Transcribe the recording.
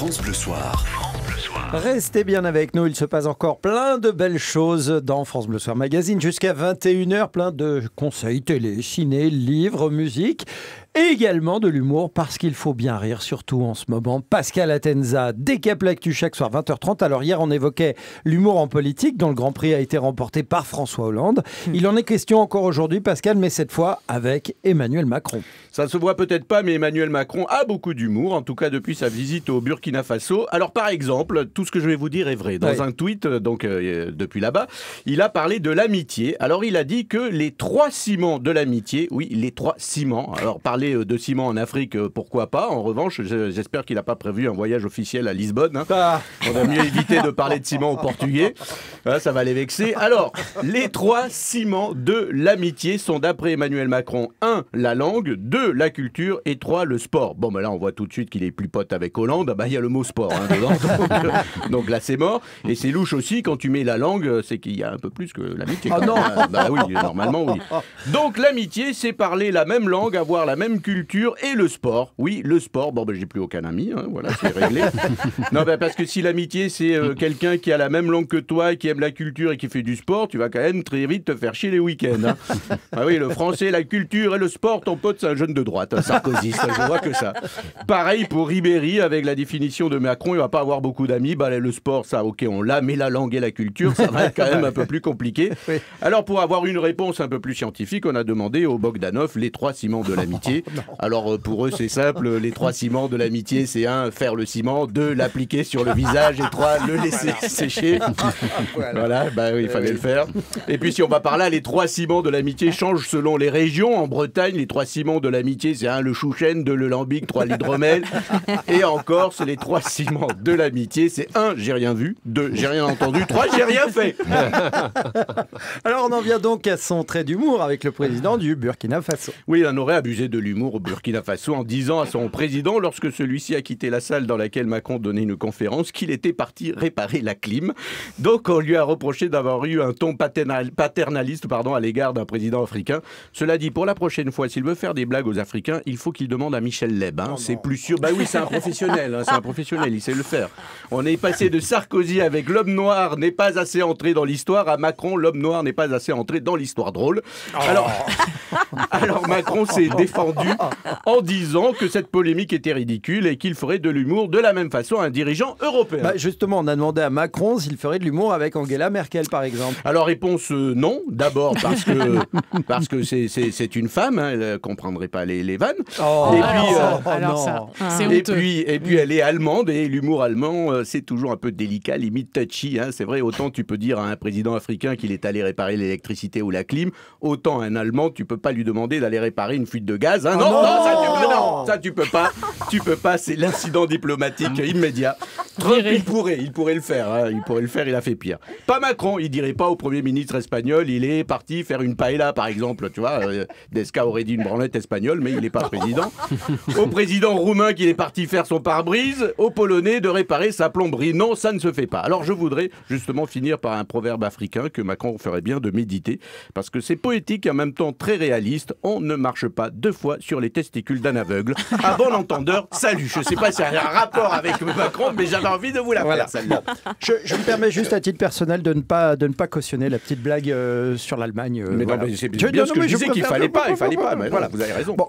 France Bleu Soir. Restez bien avec nous, il se passe encore plein de belles choses dans France Bleu Soir Magazine jusqu'à 21h, plein de conseils télé, ciné, livres, musique et également de l'humour parce qu'il faut bien rire, surtout en ce moment. Pascal Atenza décape l'actu chaque soir 20h30. Alors hier on évoquait l'humour en politique dont le Grand Prix a été remporté par François Hollande. Il en est question encore aujourd'hui Pascal, mais cette fois avec Emmanuel Macron. Ça ne se voit peut-être pas, mais Emmanuel Macron a beaucoup d'humour, en tout cas depuis sa visite au Burkina Faso. Alors par exemple, tout ce que je vais vous dire est vrai. Dans un tweet, depuis là-bas, il a parlé de l'amitié. Alors il a dit que les 3 ciments de l'amitié, oui, les 3 ciments. Alors parler de ciment en Afrique, pourquoi pas. En revanche, j'espère qu'il n'a pas prévu un voyage officiel à Lisbonne. Hein. On va mieux éviter de parler de ciment au portugais. Ça va les vexer. Alors, les 3 ciments de l'amitié sont d'après Emmanuel Macron 1. La langue, 2. La culture et 3. Le sport. Bon, ben là, on voit tout de suite qu'il est plus pote avec Hollande. Il y a le mot sport dedans. Donc là, c'est mort. Et c'est louche aussi, quand tu mets la langue, c'est qu'il y a un peu plus que l'amitié. Oh non. Oui, normalement, oui. Donc l'amitié, c'est parler la même langue, avoir la même culture et le sport. Oui, le sport. Bon, j'ai plus aucun ami. Voilà, c'est réglé. Non, parce que si l'amitié, c'est quelqu'un qui a la même langue que toi, qui aime la culture et qui fait du sport, tu vas quand même très vite te faire chier les week-ends. Ah oui, le français, la culture et le sport, ton pote, c'est un jeune de droite, sarkozyste, je vois que ça. Pareil pour Ribéry, avec la définition de Macron, il va pas avoir beaucoup d'amis. Le sport, ça, ok, on l'a, mais la langue et la culture, ça va être quand même un peu plus compliqué. Oui. Alors, pour avoir une réponse un peu plus scientifique, on a demandé au Bogdanov les 3 ciments de l'amitié. Alors, pour eux, c'est simple, les 3 ciments de l'amitié, c'est 1, faire le ciment, 2, l'appliquer sur le visage, et 3, le laisser sécher. Voilà, oui, il fallait le faire. Et puis, si on va par là, les 3 ciments de l'amitié changent selon les régions. En Bretagne, les 3 ciments de l'amitié, c'est 1, le chouchen, 2, le lambic, 3, l'hydromel. Et en Corse, les 3 ciments de l'amitié, c'est 1, j'ai rien vu, 2, j'ai rien entendu, 3, j'ai rien fait. Alors, on en vient donc à son trait d'humour avec le président du Burkina Faso. Oui, on aurait abusé de l'humour au Burkina Faso en disant à son président, lorsque celui-ci a quitté la salle dans laquelle Macron donnait une conférence, qu'il était parti réparer la clim. Donc, on lui a reproché d'avoir eu un ton paternaliste à l'égard d'un président africain. Cela dit, pour la prochaine fois, s'il veut faire des blagues aux Africains, il faut qu'il demande à Michel Leb. C'est plus sûr. Oui, c'est un professionnel. C'est un professionnel, il sait le faire. On est passé de Sarkozy avec l'homme noir n'est pas assez entré dans l'histoire à Macron, l'homme noir n'est pas assez entré dans l'histoire drôle. Alors Macron s'est défendu en disant que cette polémique était ridicule et qu'il ferait de l'humour de la même façon à un dirigeant européen. Justement, on a demandé à Macron s'il ferait de l'humour avec Angela Merkel, par exemple. Alors réponse non, d'abord parce que c'est une femme, elle ne comprendrait pas les vannes. Et puis elle est allemande et l'humour allemand, c'est toujours un peu délicat, limite touchy. C'est vrai, autant tu peux dire à un président africain qu'il est allé réparer l'électricité ou la clim, autant un Allemand, tu peux pas lui demander d'aller réparer une fuite de gaz. Ça tu peux pas. Tu peux pas, c'est l'incident diplomatique immédiat. Trump, il pourrait le faire. Il pourrait le faire, il a fait pire. Pas Macron, il dirait pas au Premier ministre espagnol, il est parti faire une paella, par exemple. Tu vois, Desca aurait dit une branlette espagnole, mais il n'est pas président. Au président roumain qu'il est parti faire son pare-brise, au Polonais de réparer sa plomberie. Non, ça ne se fait pas. Alors je voudrais justement finir par un proverbe africain que Macron ferait bien de méditer, parce que c'est poétique et en même temps très réaliste. On ne marche pas 2 fois sur les testicules d'un aveugle. À bon entendeur, salut. Je sais pas si ça a un rapport avec Macron, mais j'avais envie de vous la faire, celle-là. Je me permets juste à titre personnel de ne pas cautionner la petite blague sur l'Allemagne. Mais non, mais c'est bien ce que je disais qu'il fallait pas. Mais voilà, vous avez raison. Bon.